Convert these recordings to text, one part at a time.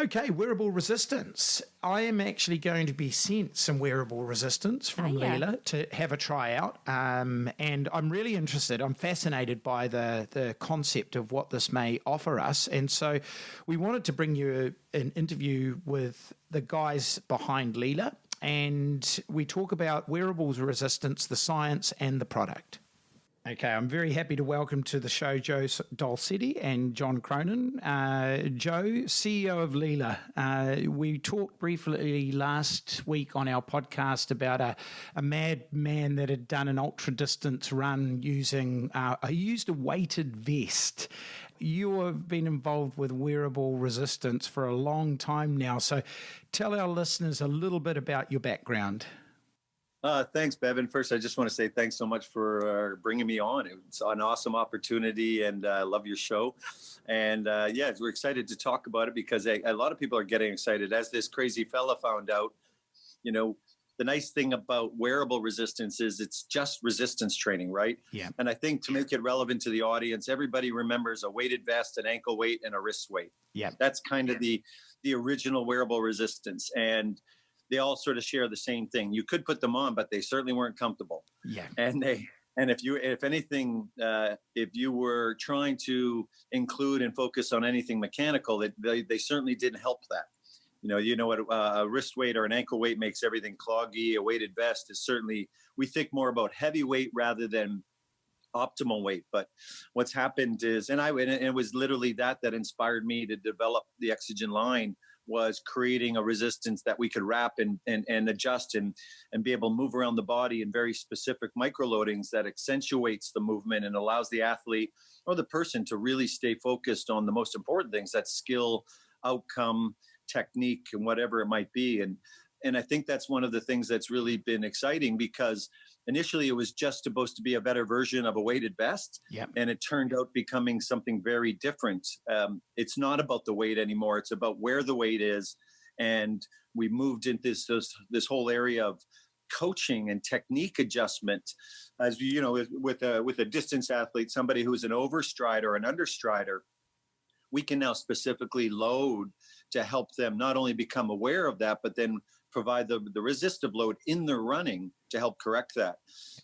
Okay, wearable resistance. I am actually going to be sent some wearable resistance from LILA to have a try out. And I'm really interested. I'm fascinated by the concept of what this may offer us. And so we wanted to bring you an interview with the guys behind LILA. And we talk about wearables resistance, the science and the product. Okay, I'm very happy to welcome to the show Joe Dolcetti and John Cronin. Joe, CEO of LILA. We talked briefly last week on our podcast about a madman that had done an ultra-distance run using used a weighted vest. You have been involved with wearable resistance for a long time now, so tell our listeners a little bit about your background. Thanks, Bevan. First, I just want to say thanks so much for bringing me on. It's an awesome opportunity, and I love your show. And we're excited to talk about it because a lot of people are getting excited. As this crazy fella found out, the nice thing about wearable resistance is it's just resistance training, right? Yeah. And I think to make it relevant to the audience, everybody remembers a weighted vest, an ankle weight, and a wrist weight. Yeah. That's kind of the original wearable resistance. And they all sort of share the same thing. You could put them on, but they certainly weren't comfortable. Yeah. And if you were trying to include and focus on anything mechanical, they certainly didn't help that. You know what a wrist weight or an ankle weight makes everything cloggy. A weighted vest is certainly, we think more about heavy weight rather than optimal weight. But what's happened is, and it was literally that inspired me to develop the EXOGEN line, was creating a resistance that we could wrap and adjust and be able to move around the body in very specific microloadings that accentuates the movement and allows the athlete or the person to really stay focused on the most important things, that skill, outcome, technique, and whatever it might be. And I think that's one of the things that's really been exciting, because initially it was just supposed to be a better version of a weighted vest. Yep. And it turned out becoming something very different. It's not about the weight anymore. It's about where the weight is. And we moved into this whole area of coaching and technique adjustment. As you know, with a distance athlete, somebody who's an overstrider or an understrider, we can now specifically load to help them not only become aware of that, but then provide the resistive load in their running to help correct that.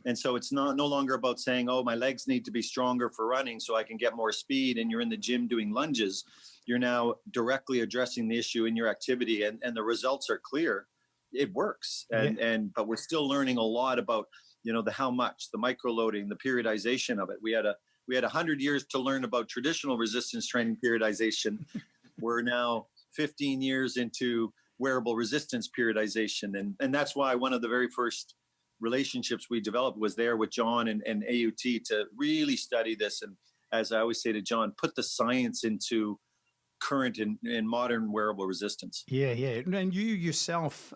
And so it's no longer about saying, oh, my legs need to be stronger for running so I can get more speed, and you're in the gym doing lunges. You're now directly addressing the issue in your activity, and the results are clear. It works. But we're still learning a lot about, the how much, the microloading, the periodization of it. We had 100 years to learn about traditional resistance training periodization. We're now 15 years into wearable resistance periodization. And that's why one of the very first relationships we developed was there with John and AUT to really study this. And as I always say to John, put the science into current and modern wearable resistance. Yeah. And you yourself,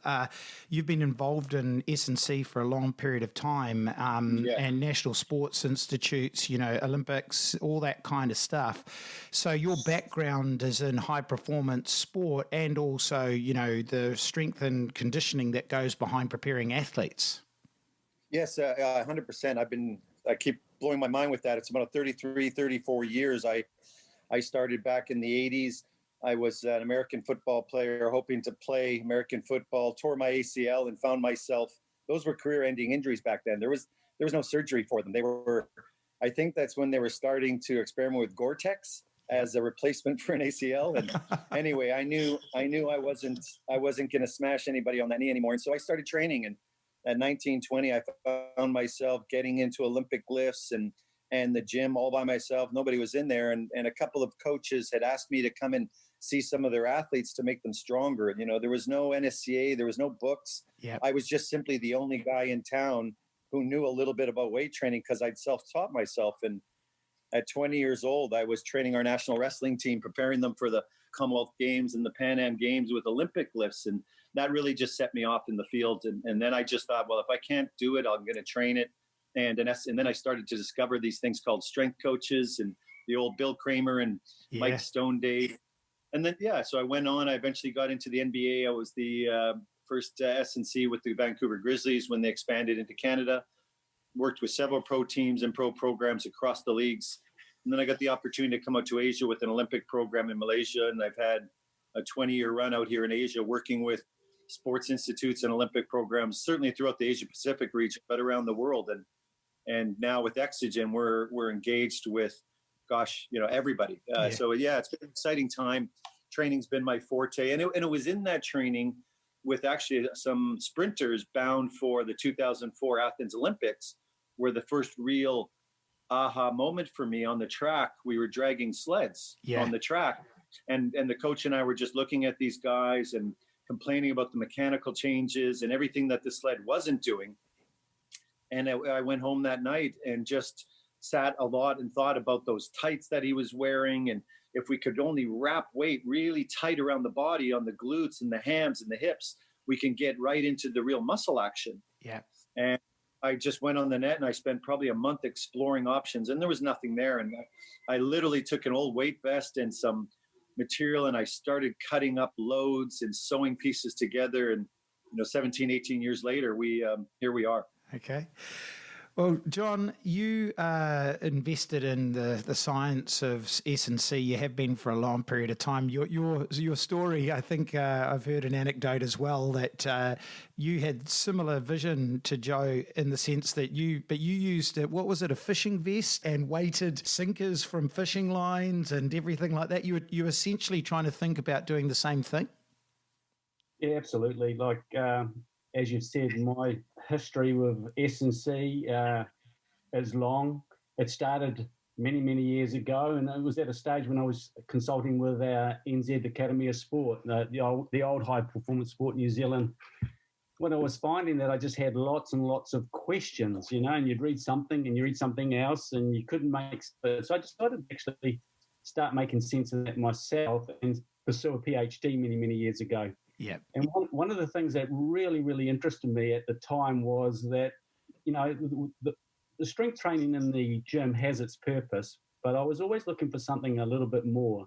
you've been involved in S&C for a long period of time, and national sports institutes, Olympics, all that kind of stuff. So your background is in high performance sport, and also, the strength and conditioning that goes behind preparing athletes. Yes, 100%. I keep blowing my mind with that. It's about 34 years. I started back in the 80s. I was an American football player hoping to play American football, tore my ACL and found myself, those were career-ending injuries back then. There was no surgery for them. I think that's when they were starting to experiment with Gore-Tex as a replacement for an ACL. And anyway, I knew I wasn't going to smash anybody on that knee anymore. And so I started training, and at 19, 20, I found myself getting into Olympic lifts and the gym all by myself. Nobody was in there. And a couple of coaches had asked me to come and see some of their athletes to make them stronger. There was no NSCA, there was no books. Yep. I was just simply the only guy in town who knew a little bit about weight training because I'd self-taught myself. And at 20 years old, I was training our national wrestling team, preparing them for the Commonwealth Games and the Pan Am Games with Olympic lifts. And that really just set me off in the field. And then I just thought, well, if I can't do it, I'm going to train it. And then I started to discover these things called strength coaches and the old Bill Kramer and Mike Stone days. And then, so I went on. I eventually got into the NBA. I was the first S&C with the Vancouver Grizzlies when they expanded into Canada. Worked with several pro teams and pro programs across the leagues. And then I got the opportunity to come out to Asia with an Olympic program in Malaysia. And I've had a 20-year run out here in Asia, working with sports institutes and Olympic programs, certainly throughout the Asia Pacific region, but around the world. And now with EXOGEN, we're engaged with, everybody. So it's been an exciting time. Training's been my forte, and it was in that training with actually some sprinters bound for the 2004 Athens Olympics, where the first real aha moment for me on the track. We were dragging sleds on the track, and the coach and I were just looking at these guys and complaining about the mechanical changes and everything that the sled wasn't doing. And I went home that night and just sat a lot and thought about those tights that he was wearing, and if we could only wrap weight really tight around the body, on the glutes and the hams and the hips, we can get right into the real muscle action. Yeah. And I just went on the net and I spent probably a month exploring options, and there was nothing there. And I literally took an old weight vest and some material, and I started cutting up loads and sewing pieces together. And 17, 18 years later, here we are. Okay. Well, John, you invested in the science of S&C. You have been for a long period of time. Your story, I think I've heard an anecdote as well that you had similar vision to Joe in the sense that you used what was it, a fishing vest and weighted sinkers from fishing lines and everything like that. You were essentially trying to think about doing the same thing. Yeah, absolutely. Like as you've said, my history with S&C is long. It started many, many years ago, and it was at a stage when I was consulting with our NZ Academy of Sport, the old high-performance sport New Zealand, when I was finding that I just had lots and lots of questions, and you'd read something and you read something else and you couldn't make sense. So I decided to actually start making sense of that myself and pursue a PhD many, many years ago. Yeah. And one of the things that really, really interested me at the time was that, the strength training in the gym has its purpose, but I was always looking for something a little bit more.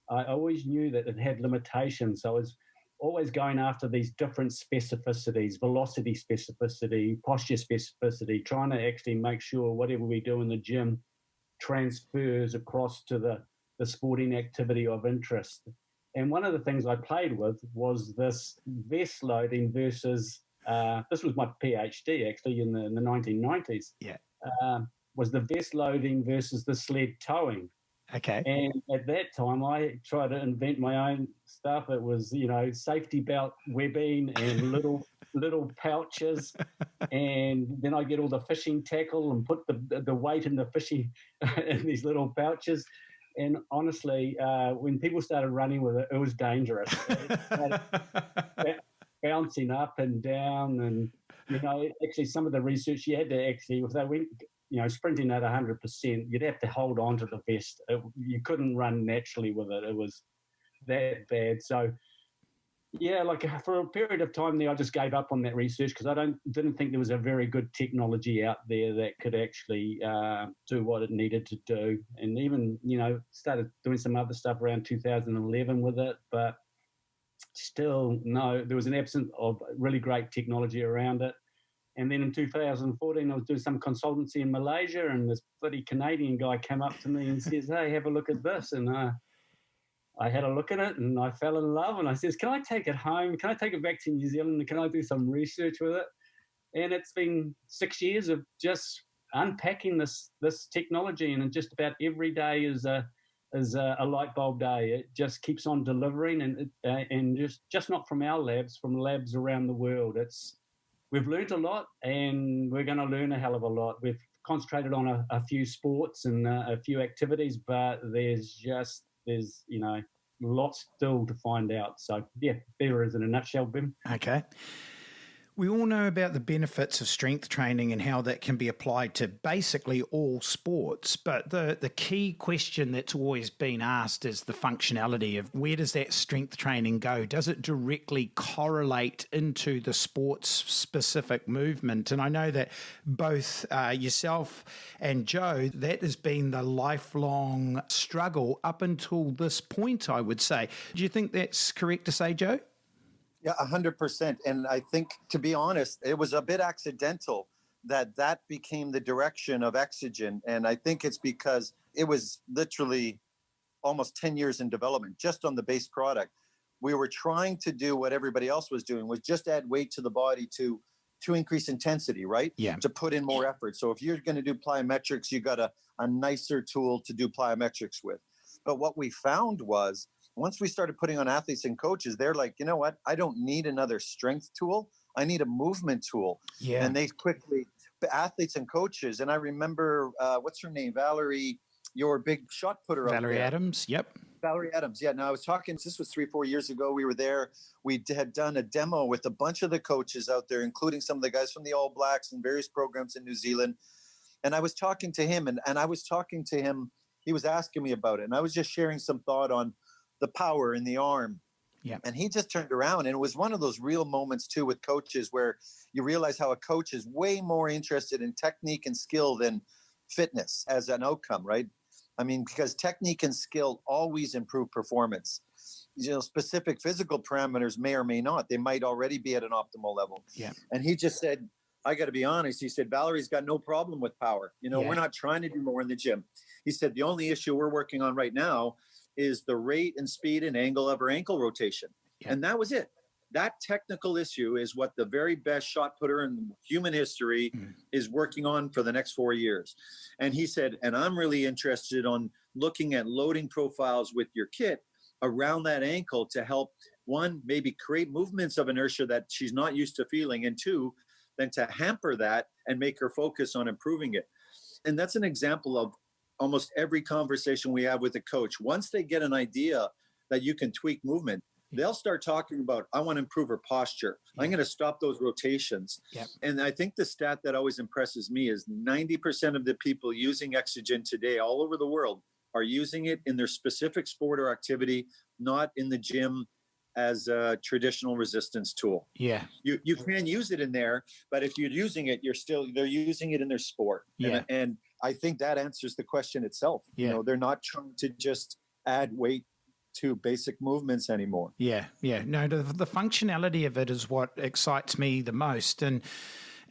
I always knew that it had limitations. So I was always going after these different specificities, velocity specificity, posture specificity, trying to actually make sure whatever we do in the gym transfers across to the sporting activity of interest. And one of the things I played with was this vest loading versus, this was my PhD actually in the 1990s. Yeah. Was the vest loading versus the sled towing. Okay. And at that time, I tried to invent my own stuff. It was, safety belt webbing and little pouches. And then I get all the fishing tackle and put the weight in the fishing in these little pouches. And honestly, when people started running with it, it was dangerous. Bouncing up and down, and actually some of the research you had to actually, if they went, sprinting at 100%, you'd have to hold on to the vest. You couldn't run naturally with it. It was that bad. So, yeah, like for a period of time there, I just gave up on that research because I didn't think there was a very good technology out there that could actually do what it needed to do. And even, started doing some other stuff around 2011 with it, but still, no, there was an absence of really great technology around it. And then in 2014, I was doing some consultancy in Malaysia, and this bloody Canadian guy came up to me and says, "Hey, have a look at this." And I had a look at it and I fell in love, and I says, "Can I take it home? Can I take it back to New Zealand? Can I do some research with it?" And it's been 6 years of just unpacking this technology, and just about every day is a light bulb day. It just keeps on delivering, and just not from our labs, from labs around the world. We've learned a lot, and we're going to learn a hell of a lot. We've concentrated on a few sports and a few activities, but there's lots still to find out. So, yeah, there is in a nutshell, Bevan. Okay. We all know about the benefits of strength training and how that can be applied to basically all sports, but the key question that's always been asked is the functionality of where does that strength training go? Does it directly correlate into the sport's specific movement? And I know that both yourself and Joe, that has been the lifelong struggle up until this point, I would say. Do you think that's correct to say, Joe? Yeah, 100%. And I think, to be honest, it was a bit accidental that became the direction of EXOGEN. And I think it's because it was literally almost 10 years in development just on the base product. we were trying to do what everybody else was doing, was just add weight to the body to increase intensity, right? Yeah. To put in more effort. So if you're going to do plyometrics, you got a nicer tool to do plyometrics with. But what we found was, once we started putting on athletes and coaches, they're like, you know what? I don't need another strength tool. I need a movement tool. Yeah. And they quickly, athletes and coaches. And I remember, what's her name? Valerie, your big shot putter. Valerie Adams. Yep. Valerie Adams. Yeah. Now I was talking, this was 3-4 years ago. We were there. We had done a demo with a bunch of the coaches out there, including some of the guys from the All Blacks and various programs in New Zealand. And I was talking to him and I was talking to him. He was asking me about it. And I was just sharing some thought on the power in the arm. Yeah. And he just turned around, and it was one of those real moments too with coaches where you realize how a coach is way more interested in technique and skill than fitness as an outcome, right? I mean, because technique and skill always improve performance. You know, specific physical parameters may or may not. They might already be at an optimal level. Yeah. And he just said, I got to be honest. He said, Valerie's got no problem with power. You know, we're not trying to do more in the gym. He said, the only issue we're working on right now is the rate and speed and angle of her ankle rotation. Yeah. And that was it. That technical issue is what the very best shot putter in human history is working on for the next 4 years. And he said, and I'm really interested on looking at loading profiles with your kit around that ankle to help, one, maybe create movements of inertia that she's not used to feeling, and two, then to hamper that and make her focus on improving it. And that's an example of almost every conversation we have with a coach. Once they get an idea that you can tweak movement, they'll start talking about, I want to improve her posture. I'm going to stop those rotations. Yep. And I think the stat that always impresses me is 90% of the people using EXOGEN today all over the world are using it in their specific sport or activity, not in the gym as a traditional resistance tool. Yeah. You can use it in there, but if you're using it, they're using it in their sport. Yeah. And I think that answers the question itself. Yeah. You know, they're not trying to just add weight to basic movements anymore. Yeah. Yeah. No, the functionality of it is what excites me the most. And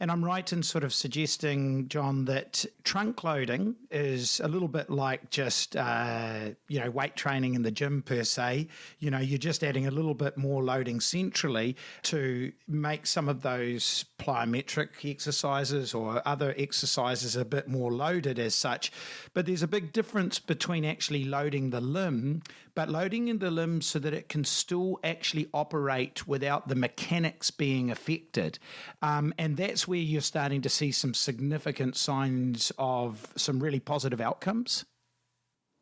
I'm right in sort of suggesting, John, that trunk loading is a little bit like just, weight training in the gym per se. You know, you're just adding a little bit more loading centrally to make some of those plyometric exercises or other exercises a bit more loaded as such. But there's a big difference between actually loading the limb, but loading in the limb so that it can still actually operate without the mechanics being affected. And that's where you're starting to see some significant signs of some really positive outcomes.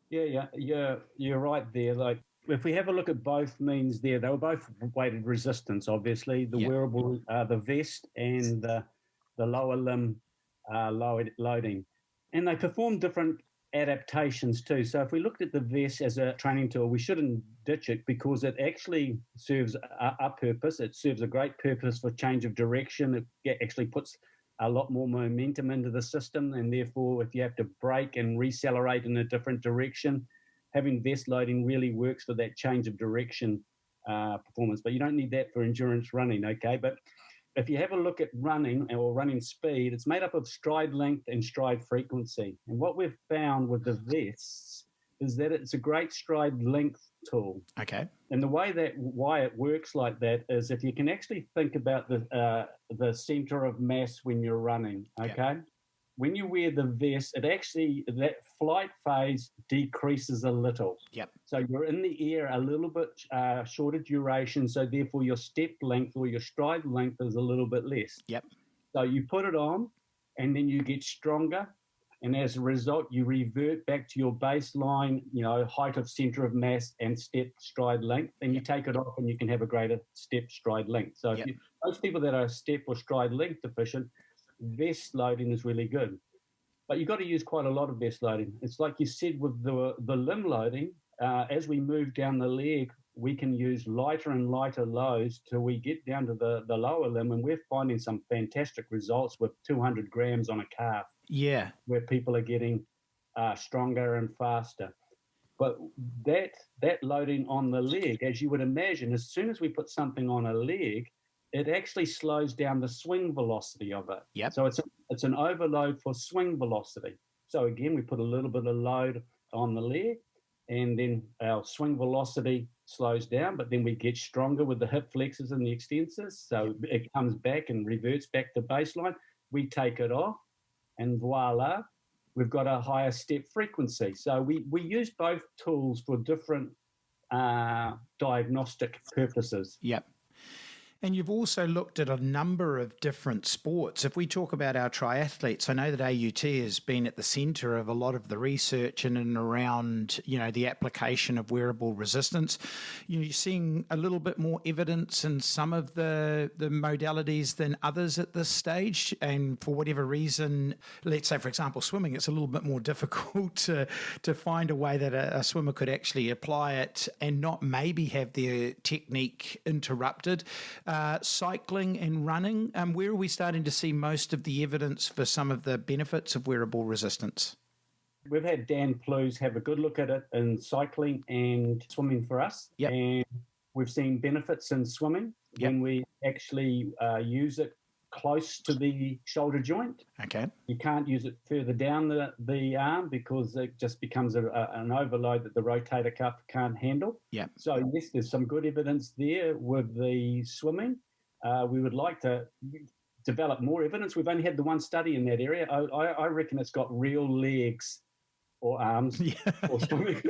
Yeah, you're right there. Like, if we have a look at both means there, they were both weighted resistance, obviously. The wearable, the vest and the lower limb loading. And they perform different adaptations too. So if we looked at the vest as a training tool, we shouldn't ditch it because it actually serves a purpose. It serves a great purpose for change of direction. It actually puts a lot more momentum into the system, and therefore if you have to brake and recelerate in a different direction, having vest loading really works for that change of direction performance. But you don't need that for endurance running, okay? But if you have a look at running or running speed, it's made up of stride length and stride frequency. And what we've found with the vests is that it's a great stride length tool. Okay. And why it works like that is if you can actually think about the center of mass when you're running, okay? Yep. When you wear the vest, that flight phase decreases a little. Yep. So you're in the air a little bit shorter duration, so therefore your step length or your stride length is a little bit less. Yep. So you put it on, and then you get stronger, and as a result, you revert back to your baseline, height of center of mass and step stride length, and you take it off, and you can have a greater step stride length. So most people that are step or stride length deficient, vest loading is really good. But you've got to use quite a lot of vest loading. It's like you said with the limb loading, as we move down the leg, we can use lighter and lighter loads till we get down to the lower limb, and we're finding some fantastic results with 200 grams on a calf. Yeah. Where people are getting stronger and faster. But that loading on the leg, as you would imagine, as soon as we put something on a leg, it actually slows down the swing velocity of it. Yep. So it's an overload for swing velocity. So again, we put a little bit of load on the leg, and then our swing velocity slows down, but then we get stronger with the hip flexors and the extensors. So it comes back and reverts back to baseline. We take it off, and voila, we've got a higher step frequency. So we use both tools for different diagnostic purposes. Yep. And you've also looked at a number of different sports. If we talk about our triathletes, I know that AUT has been at the centre of a lot of the research in and around, the application of wearable resistance. You're seeing a little bit more evidence in some of the modalities than others at this stage. And for whatever reason, let's say, for example, swimming, it's a little bit more difficult to find a way that a swimmer could actually apply it and not maybe have their technique interrupted. Cycling and running, where are we starting to see most of the evidence for some of the benefits of wearable resistance? We've had Dan Plews have a good look at it in cycling and swimming for us. Yep. And we've seen benefits in swimming when we actually use it close to the shoulder joint. Okay. You can't use it further down the arm because it just becomes an overload that the rotator cuff can't handle. Yeah. So yes, there's some good evidence there with the swimming. We would like to develop more evidence. We've only had the one study in that area. I reckon it's got real legs or arms or swimming.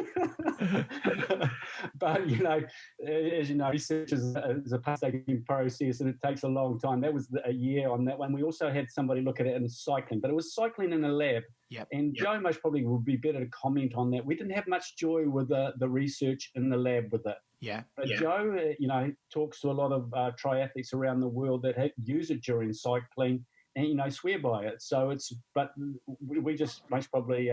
But, as you know, research is a painstaking process and it takes a long time. That was a year on that one. We also had somebody look at it in cycling, but it was cycling in a lab. And Joe most probably would be better to comment on that. We didn't have much joy with the research in the lab with it. But Joe, talks to a lot of triathletes around the world that use it during cycling and, swear by it. So but we just most probably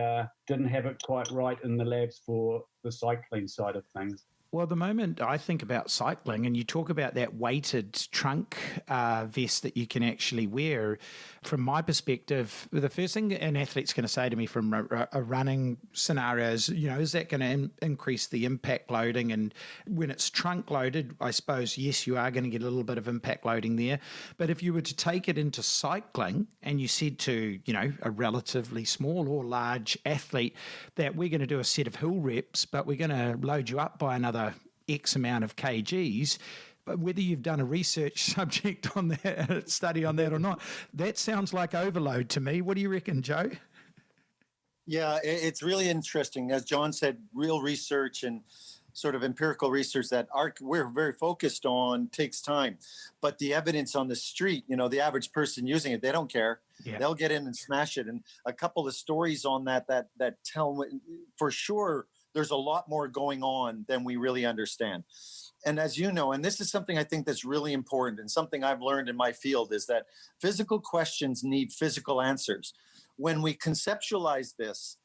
didn't have it quite right in the labs for the cycling side of things. Well, the moment I think about cycling and you talk about that weighted trunk vest that you can actually wear, from my perspective, the first thing an athlete's going to say to me from a running scenario is, is that going to increase the impact loading? And when it's trunk loaded, I suppose, yes, you are going to get a little bit of impact loading there. But if you were to take it into cycling and you said to, a relatively small or large athlete that we're going to do a set of hill reps, but we're going to load you up by another X amount of kgs, but whether you've done a research subject on that, study on that or not, that sounds like overload to me. What do you reckon, Joe? Yeah, it's really interesting. As John said, real research and sort of empirical research that we're very focused on takes time. But the evidence on the street, the average person using it, they don't care. Yeah. They'll get in and smash it. And a couple of stories on that tell for sure there's a lot more going on than we really understand. And as you know, and this is something I think that's really important and something I've learned in my field is that physical questions need physical answers. When we conceptualize this,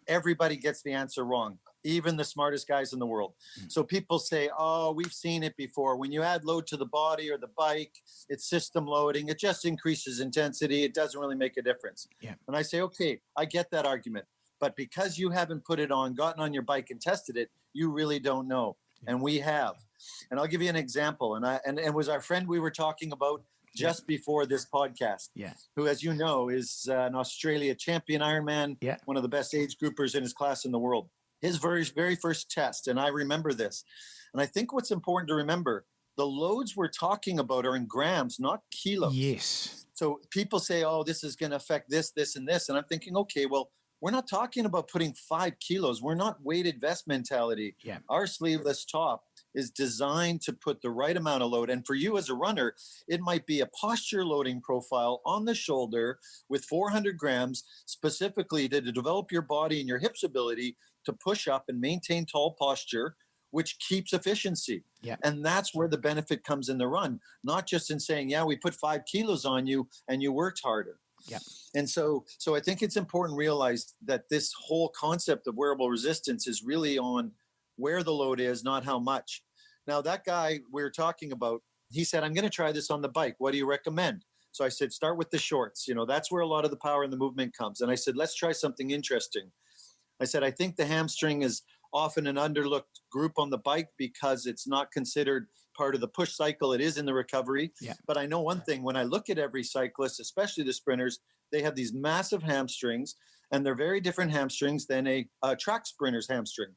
everybody gets the answer wrong, even the smartest guys in the world. So people say, oh, we've seen it before. When you add load to the body or the bike, it's system loading. It just increases intensity. It doesn't really make a difference. Yeah. And I say, okay, I get that argument. But because you haven't put it on, gotten on your bike and tested it, you really don't know. And we have. And I'll give you an example. And it was our friend we were talking about just before this podcast, who, as you know, is an Australia champion Ironman, one of the best age groupers in his class in the world. His very, very first test, and I remember this. And I think what's important to remember, the loads we're talking about are in grams, not kilos. Yes. So people say, oh, this is going to affect this, this, and this. And I'm thinking, okay, well, we're not talking about putting 5 kilos. We're not weighted vest mentality. Yeah. Our sleeveless top is designed to put the right amount of load. And for you as a runner, it might be a posture loading profile on the shoulder with 400 grams specifically to develop your body and your hips ability to push up and maintain tall posture, which keeps efficiency. Yeah. And that's where the benefit comes in the run, not just in saying, yeah, we put 5 kilos on you and you worked harder. Yeah. And so I think it's important to realize that this whole concept of wearable resistance is really on where the load is, not how much. Now, that guy we were talking about, he said, I'm going to try this on the bike. What do you recommend? So I said, start with the shorts. That's where a lot of the power and the movement comes. And I said, let's try something interesting. I said, I think the hamstring is often an underlooked group on the bike because it's not considered part of the push cycle. It is in the recovery. Yeah. But I know one thing, when I look at every cyclist, especially the sprinters, they have these massive hamstrings, and they're very different hamstrings than a track sprinter's hamstring.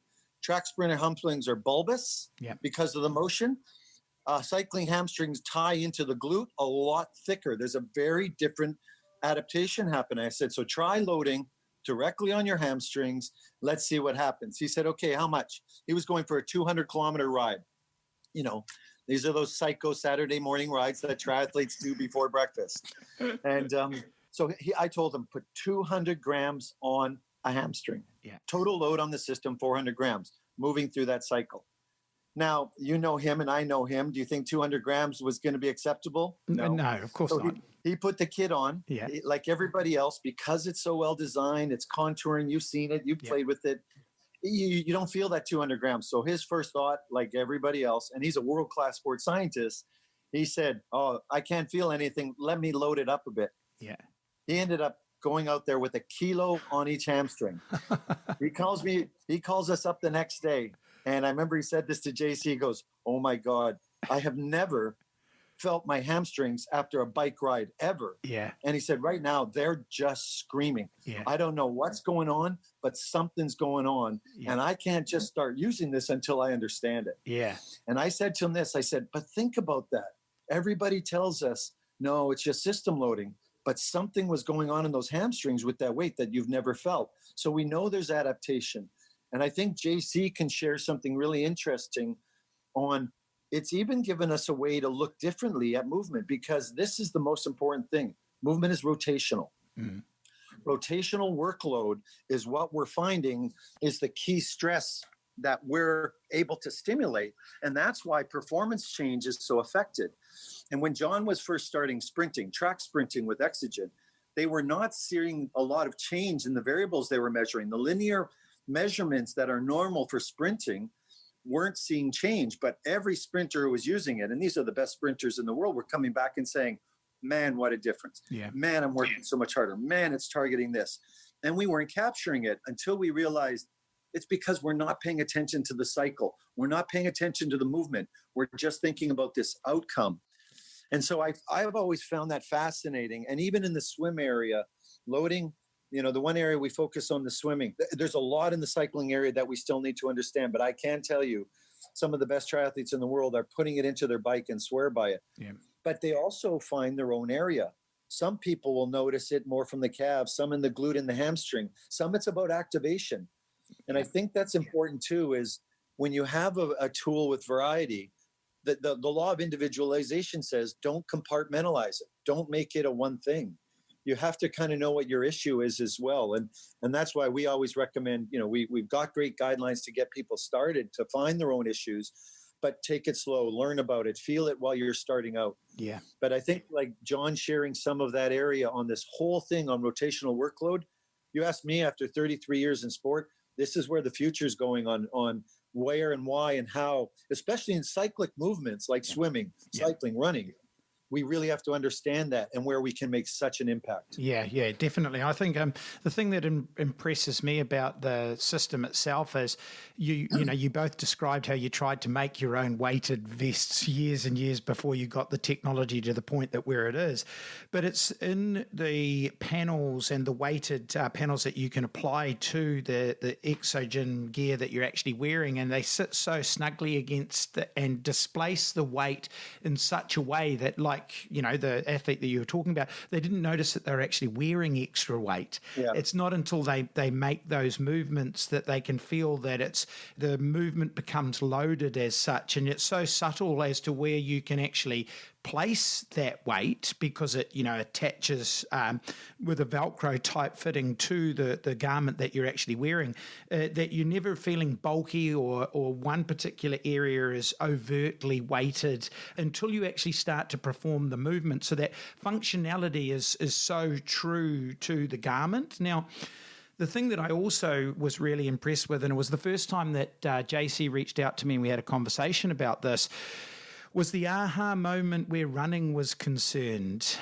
track sprinter hamstrings are bulbous because of the motion. Cycling hamstrings tie into the glute a lot thicker. There's a very different adaptation happening. I said, so try loading directly on your hamstrings. Let's see what happens. He said, okay, how much? He was going for a 200-kilometer ride. You know, these are those psycho Saturday morning rides that triathletes do before breakfast. And so I told him, put 200 grams on a hamstring. Yeah. Total load on the system, 400 grams, moving through that cycle. Now, you know him and I know him. Do you think 200 grams was going to be acceptable? No, of course not. He put the kit on, like everybody else, because it's so well designed. It's contouring. You've seen it. You've played with it. You don't feel that 200 grams. So his first thought, like everybody else, and he's a world-class sports scientist, he said, oh, I can't feel anything. Let me load it up a bit. Yeah. He ended up going out there with a kilo on each hamstring. He calls us up the next day. And I remember he said this to JC. He goes, oh my God, I have never felt my hamstrings after a bike ride ever. Yeah. And he said, right now, they're just screaming. Yeah. I don't know what's going on, but something's going on. Yeah. And I can't just start using this until I understand it. Yeah. And I said to him this, I said, but think about that. Everybody tells us, no, it's just system loading. But something was going on in those hamstrings with that weight that you've never felt. So we know there's adaptation. And I think JC can share something really interesting on, it's even given us a way to look differently at movement, because this is the most important thing. Movement is rotational. Mm-hmm. Rotational workload is what we're finding is the key stress that we're able to stimulate. And that's why performance change is so affected. And when John was first starting sprinting, track sprinting with EXOGEN, they were not seeing a lot of change in the variables they were measuring. The linear measurements that are normal for sprinting weren't seeing change, but every sprinter who was using it, and these are the best sprinters in the world, were coming back and saying, man, what a difference. Yeah. Man, I'm working so much harder. Man, it's targeting this. And we weren't capturing it until we realized it's because we're not paying attention to the cycle. We're not paying attention to the movement. We're just thinking about this outcome. And so I've always found that fascinating. And even in the swim area, loading, you know, the one area we focus on, the swimming, there's a lot in the cycling area that we still need to understand. But I can tell you, some of the best triathletes in the world are putting it into their bike and swear by it. Yeah. But they also find their own area. Some people will notice it more from the calves, some in the glute and the hamstring. Some it's about activation. And I think that's important too, is when you have a tool with variety, the law of individualization says don't compartmentalize it. Don't make it a one thing. You have to kind of know what your issue is as well. And that's why we always recommend, you know, we've got great guidelines to get people started to find their own issues, but take it slow, learn about it, feel it while you're starting out. Yeah. But I think like John sharing some of that area on this whole thing on rotational workload, you asked me after 33 years in sport, this is where the future is going on where and why and how, especially in cyclic movements like swimming, cycling, running. We really have to understand that and where we can make such an impact. Yeah, definitely. I think the thing that impresses me about the system itself is you both described how you tried to make your own weighted vests years and years before you got the technology to the point that where it is. But it's in the panels and the weighted panels that you can apply to the EXOGEN gear that you're actually wearing, and they sit so snugly against and displace the weight in such a way that, like, you know, the athlete that you were talking about, they didn't notice that they're actually wearing extra weight. Yeah. It's not until they make those movements that they can feel that the movement becomes loaded as such, and it's so subtle as to where you can actually place that weight, because it, you know, attaches with a Velcro type fitting to the garment that you're actually wearing, that you're never feeling bulky or one particular area is overtly weighted until you actually start to perform the movement. So that functionality is so true to the garment. Now, the thing that I also was really impressed with, and it was the first time that JC reached out to me and we had a conversation about this, was the aha moment where running was concerned,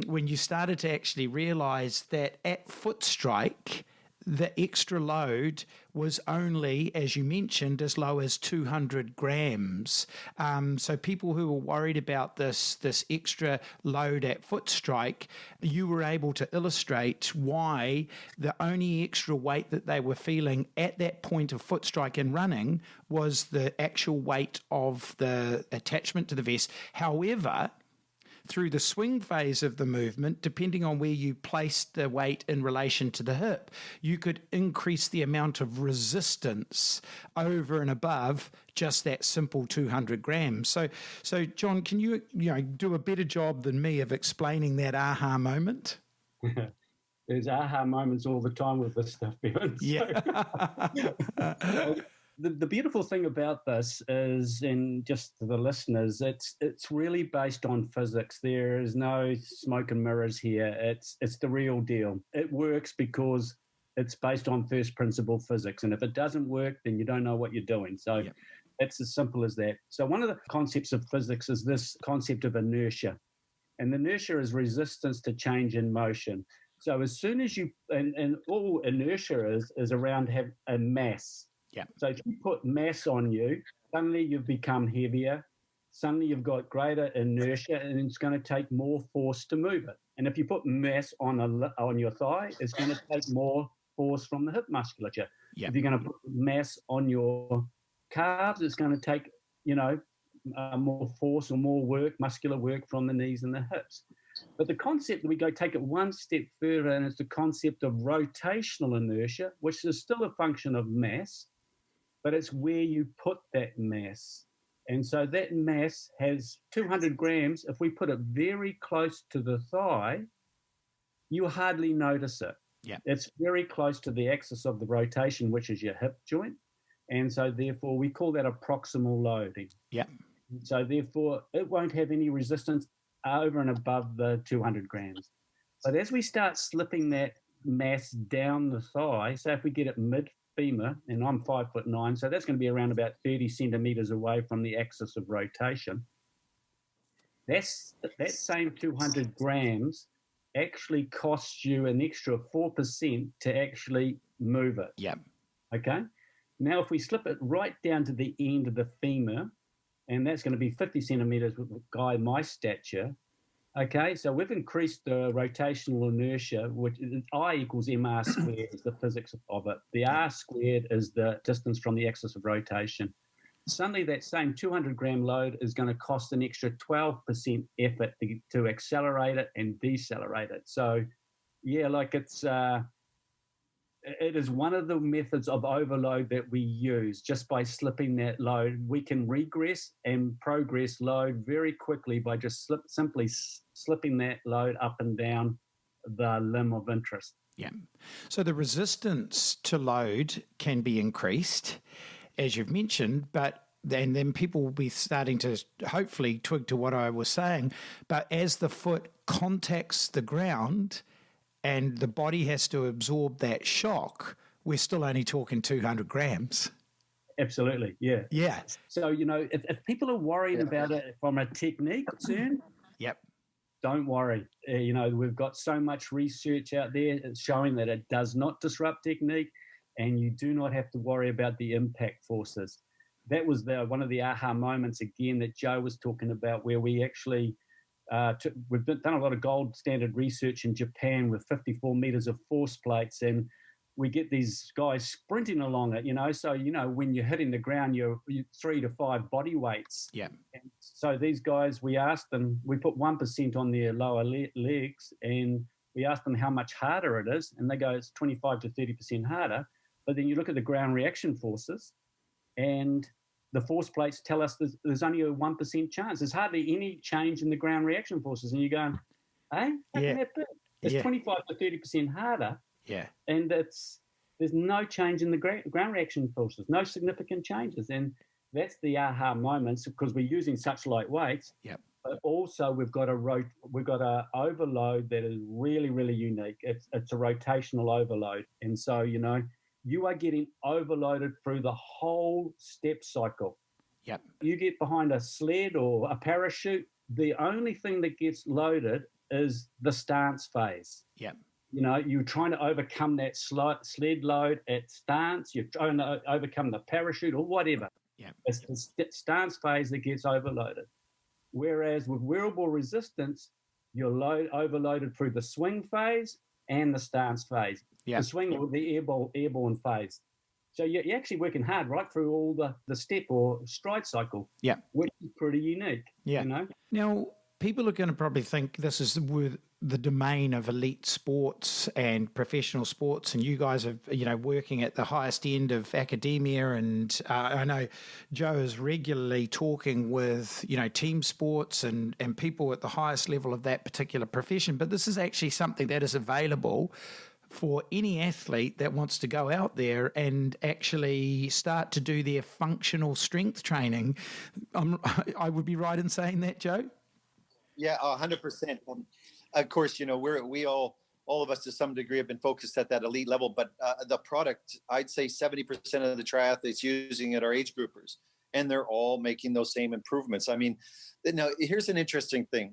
when you started to actually realise that at foot strike, the extra load was only, as you mentioned, as low as 200 grams. So people who were worried about this extra load at foot strike, you were able to illustrate why the only extra weight that they were feeling at that point of foot strike and running was the actual weight of the attachment to the vest. However, through the swing phase of the movement, depending on where you placed the weight in relation to the hip, you could increase the amount of resistance over and above just that simple 200 grams. So John, can you do a better job than me of explaining that aha moment? There's aha moments all the time with this stuff, Bevan. Yeah. The beautiful thing about this is, and just to the listeners, it's really based on physics. There is no smoke and mirrors here. It's the real deal. It works because it's based on first principle physics. And if it doesn't work, then you don't know what you're doing. So it's as simple as that. So one of the concepts of physics is this concept of inertia. And inertia is resistance to change in motion. So as soon as you, and all inertia is around have a mass. Yeah. So if you put mass on you, suddenly you've become heavier. Suddenly you've got greater inertia, and it's going to take more force to move it. And if you put mass on your thigh, it's going to take more force from the hip musculature. Yeah. If you're going to put mass on your calves, it's going to take more force or more work, muscular work from the knees and the hips. But the concept, we take it one step further, and it's the concept of rotational inertia, which is still a function of mass, but it's where you put that mass. And so that mass has 200 grams. If we put it very close to the thigh, you hardly notice it. Yeah. It's very close to the axis of the rotation, which is your hip joint. And so therefore we call that a proximal loading. Yeah. So therefore it won't have any resistance over and above the 200 grams. But as we start slipping that mass down the thigh, so if we get it mid-femur, and I'm 5'9", so that's going to be around about 30 centimeters away from the axis of rotation, that same 200 grams actually costs you an extra 4% to actually move it. Yeah. Okay? Now, if we slip it right down to the end of the femur, and that's going to be 50 centimeters with a guy my stature. Okay, so we've increased the rotational inertia, which is I equals mr squared is the physics of it. The r squared is the distance from the axis of rotation. Suddenly that same 200-gram load is going to cost an extra 12% effort to accelerate it and decelerate it. So, yeah, like it is one of the methods of overload that we use. Just by slipping that load, we can regress and progress load very quickly by just simply slipping that load up and down the limb of interest. Yeah. So the resistance to load can be increased, as you've mentioned, and then people will be starting to hopefully twig to what I was saying. But as the foot contacts the ground and the body has to absorb that shock, we're still only talking 200 grams. Absolutely, yeah. Yeah. So, if people are worried about it from a technique concern, yep, don't worry. We've got so much research out there showing that it does not disrupt technique, and you do not have to worry about the impact forces. That was one of the aha moments, again, that Joe was talking about, where we actually we've done a lot of gold standard research in Japan with 54 meters of force plates, and we get these guys sprinting along it, So, when you're hitting the ground, you're 3 to 5 body weights. Yeah. And so these guys, we asked them, we put 1% on their lower legs, and we asked them how much harder it is, and they go, it's 25 to 30% harder. But then you look at the ground reaction forces, and the force plates tell us there's only a 1% chance. There's hardly any change in the ground reaction forces. And you're going, hey, how can that be? It's 25 to 30% harder. Yeah. And there's no change in the ground reaction forces, no significant changes. And that's the aha moments, because we're using such light weights. Yep. But also we've got a overload that is really, really unique. It's a rotational overload. And so, you are getting overloaded through the whole step cycle. Yep. You get behind a sled or a parachute, the only thing that gets loaded is the stance phase. Yep. You're trying to overcome that sled load at stance. You're trying to overcome the parachute or whatever. Yeah. It's the stance phase that gets overloaded. Whereas with wearable resistance, you're overloaded through the swing phase and the stance phase. Yeah. The swing or the airborne phase. So you're actually working hard right through all the step or stride cycle. Yeah. Which is pretty unique. Yeah. Now, people are going to probably think this is with the domain of elite sports and professional sports, and you guys are, working at the highest end of academia. And I know Joe is regularly talking with, team sports and people at the highest level of that particular profession. But this is actually something that is available for any athlete that wants to go out there and actually start to do their functional strength training. I would be right in saying that, Joe? Yeah, 100%. Of course, we all of us to some degree have been focused at that elite level, but the product, I'd say 70% of the triathletes using it are age groupers, and they're all making those same improvements. I mean, now here's an interesting thing.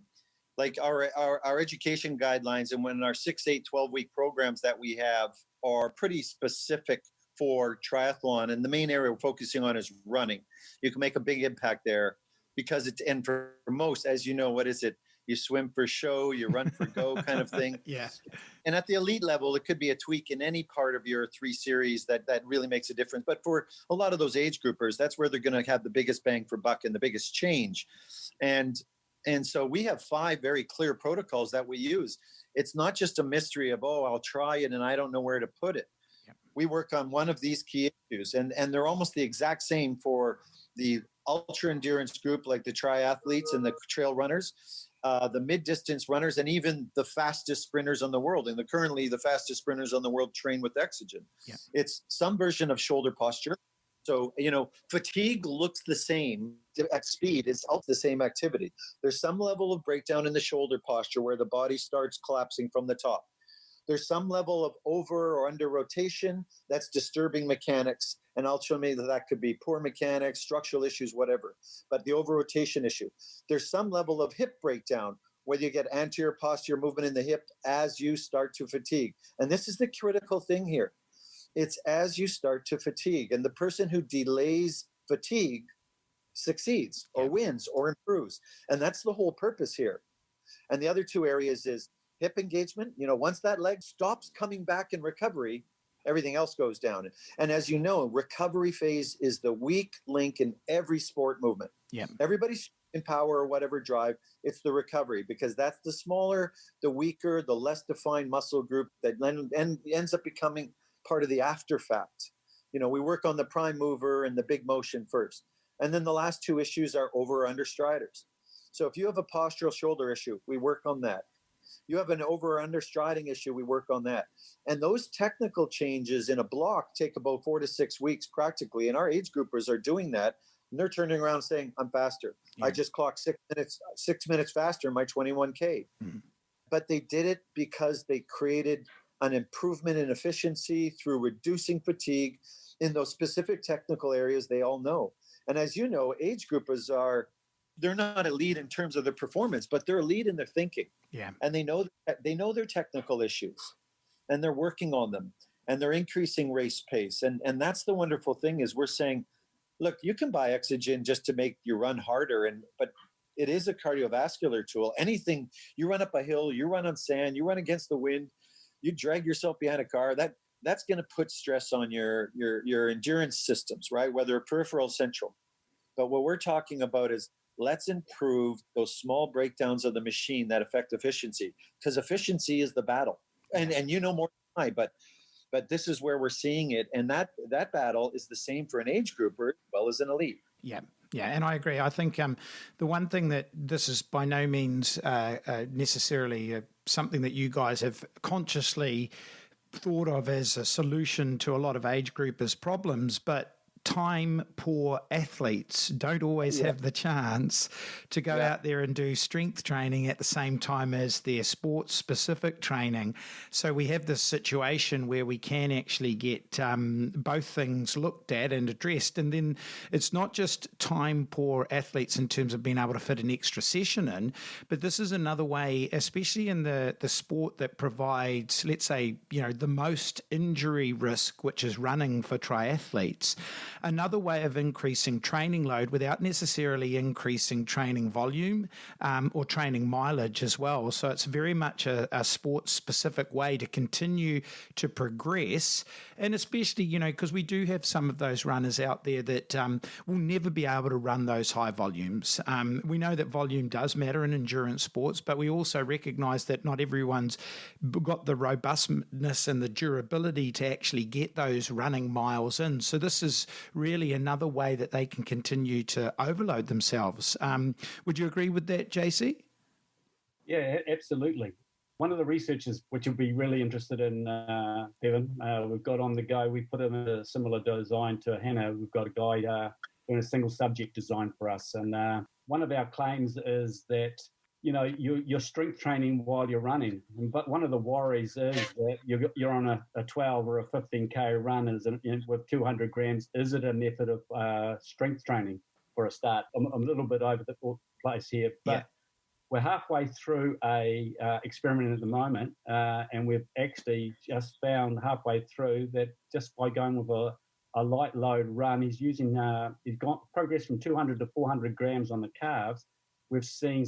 Like our education guidelines and when our 6, 8, 12-week programs that we have are pretty specific for triathlon. And the main area we're focusing on is running. You can make a big impact there because and for most, as you know, what is it? You swim for show, you run for go kind of thing. Yeah. And at the elite level, it could be a tweak in any part of your 3 series that really makes a difference. But for a lot of those age groupers, that's where they're going to have the biggest bang for buck and the biggest change. And so we have 5 very clear protocols that we use. It's not just a mystery of, I'll try it and I don't know where to put it. Yep. We work on one of these key issues, and they're almost the exact same for the ultra endurance group, like the triathletes and the trail runners, the mid-distance runners, and even the fastest sprinters on the world. And currently the fastest sprinters on the world train with EXOGEN. Yep. It's some version of shoulder posture. So, fatigue looks the same at speed. It's all the same activity. There's some level of breakdown in the shoulder posture where the body starts collapsing from the top. There's some level of over or under rotation that's disturbing mechanics. And ultimately, that could be poor mechanics, structural issues, whatever. But the over rotation issue. There's some level of hip breakdown where you get anterior posture movement in the hip as you start to fatigue. And this is the critical thing here. It's as you start to fatigue, and the person who delays fatigue succeeds or wins or improves. And that's the whole purpose here. And the other 2 areas is hip engagement. Once that leg stops coming back in recovery, everything else goes down. And as you know, recovery phase is the weak link in every sport movement. Yeah. Everybody's in power or whatever drive, it's the recovery, because that's the smaller, the weaker, the less defined muscle group that ends up becoming part of the after fact. We work on the prime mover and the big motion first. And then the last 2 issues are over or under striders. So if you have a postural shoulder issue, we work on that. You have an over or under striding issue, we work on that. And those technical changes in a block take about 4 to 6 weeks practically. And our age groupers are doing that. And they're turning around saying, I'm faster. Yeah. I just clocked 6 minutes faster in my 21K. Mm-hmm. But they did it because they created an improvement in efficiency through reducing fatigue in those specific technical areas they all know. And as you know, age groupers they're not elite in terms of their performance, but they're elite in their thinking. Yeah. And they know their technical issues, and they're working on them, and they're increasing race pace. And that's the wonderful thing is we're saying, look, you can buy EXOGEN just to make you run harder, but it is a cardiovascular tool. Anything, you run up a hill, you run on sand, you run against the wind, you drag yourself behind a car, that's going to put stress on your endurance systems, right? Whether peripheral or central. But what we're talking about is let's improve those small breakdowns of the machine that affect efficiency, because efficiency is the battle. And more than I, but this is where we're seeing it. And that battle is the same for an age grouper as well as an elite. Yeah. Yeah, and I agree. I think the one thing that this is by no means necessarily something that you guys have consciously thought of as a solution to a lot of age groupers' problems, but time poor athletes don't always have the chance to go out there and do strength training at the same time as their sports specific training. So we have this situation where we can actually get both things looked at and addressed. And then it's not just time poor athletes in terms of being able to fit an extra session in, but this is another way, especially in the sport that provides, let's say, the most injury risk, which is running for triathletes. Another way of increasing training load without necessarily increasing training volume or training mileage as well. So it's very much a sport-specific way to continue to progress, and especially, because we do have some of those runners out there that will never be able to run those high volumes. We know that volume does matter in endurance sports, but we also recognise that not everyone's got the robustness and the durability to actually get those running miles in. So this is really another way that they can continue to overload themselves. Would you agree with that, JC? Yeah, absolutely. One of the researchers, which you'll be really interested in, Bevan, we've got on the go. We put in a similar design to Hannah. We've got a guy doing a single subject design for us. And one of our claims is that you're strength training while you're running. But one of the worries is that you're on a 12 or a 15K run with 200 grams. Is it a method of strength training for a start? I'm a little bit over the place here, but we're halfway through a experiment at the moment, and we've actually just found halfway through that just by going with a light load run, he's gone progress from 200 to 400 grams on the calves. We've seen,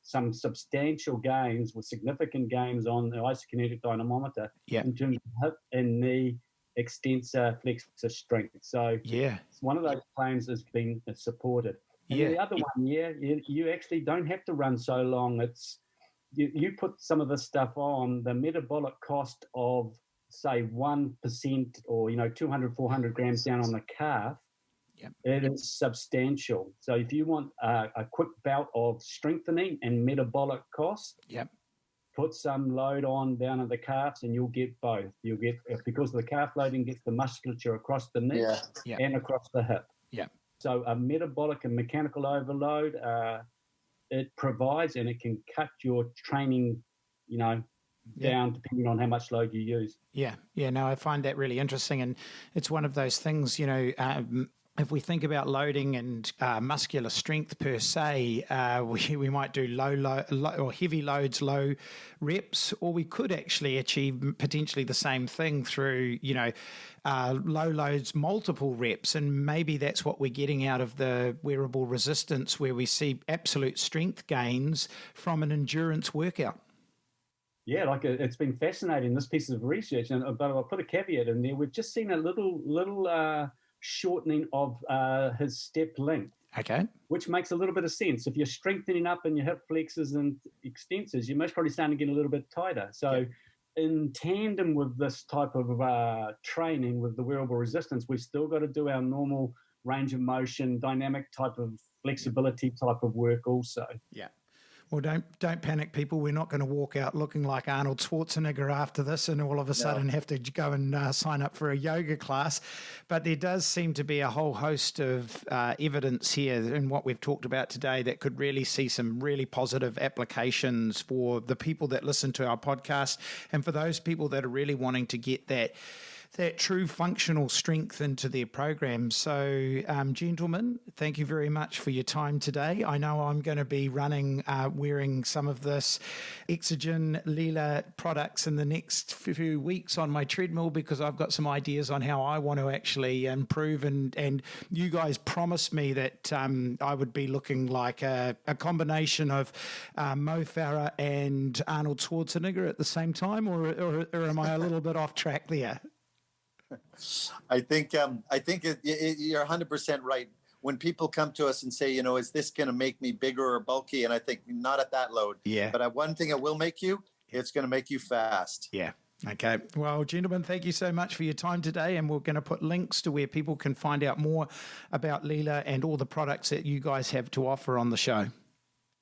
some substantial gains with significant gains on the isokinetic dynamometer in terms of hip and knee extensor flexor strength. So one of those claims has been supported. And the other one, you actually don't have to run so long. It's you put some of this stuff on, the metabolic cost of, say, 1% or, 200, 400 grams down on the calf, it is substantial. So if you want a quick bout of strengthening and metabolic cost, put some load on down at the calves and you'll get both. You'll get, because the calf loading gets the musculature across the knee and across the hip. So a metabolic and mechanical overload, it provides, and it can cut your training, down depending on how much load you use. No, I find that really interesting. And it's one of those things, if we think about loading and muscular strength per se, we might do low or heavy loads, low reps, or we could actually achieve potentially the same thing through, low loads, multiple reps. And maybe that's what we're getting out of the wearable resistance, where we see absolute strength gains from an endurance workout. Yeah, it's been fascinating, this piece of research, but I'll put a caveat in there. We've just seen a little shortening of his step length. Okay. Which makes a little bit of sense. If you're strengthening up in your hip flexors and extensors, you're most probably starting to get a little bit tighter. So in tandem with this type of training with the wearable resistance, we've still got to do our normal range of motion, dynamic type of flexibility type of work also. Well, don't panic, people. We're not going to walk out looking like Arnold Schwarzenegger after this and all of a sudden have to go and sign up for a yoga class. But there does seem to be a whole host of evidence here in what we've talked about today that could really see some really positive applications for the people that listen to our podcast and for those people that are really wanting to get that true functional strength into their program. So, gentlemen, thank you very much for your time today. I know I'm going to be wearing some of this EXOGEN LILA products in the next few weeks on my treadmill because I've got some ideas on how I want to actually improve. And you guys promised me that I would be looking like a combination of Mo Farah and Arnold Schwarzenegger at the same time, or am I a little bit off track there? I think you're 100% right. When people come to us and say, is this going to make me bigger or bulky? And I think not at that load. But one thing it will make you, it's going to make you fast. Okay. Well, gentlemen, thank you so much for your time today. And we're going to put links to where people can find out more about LILA and all the products that you guys have to offer on the show.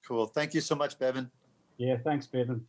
Cool. Thank you so much, Bevan. Yeah, thanks, Bevan.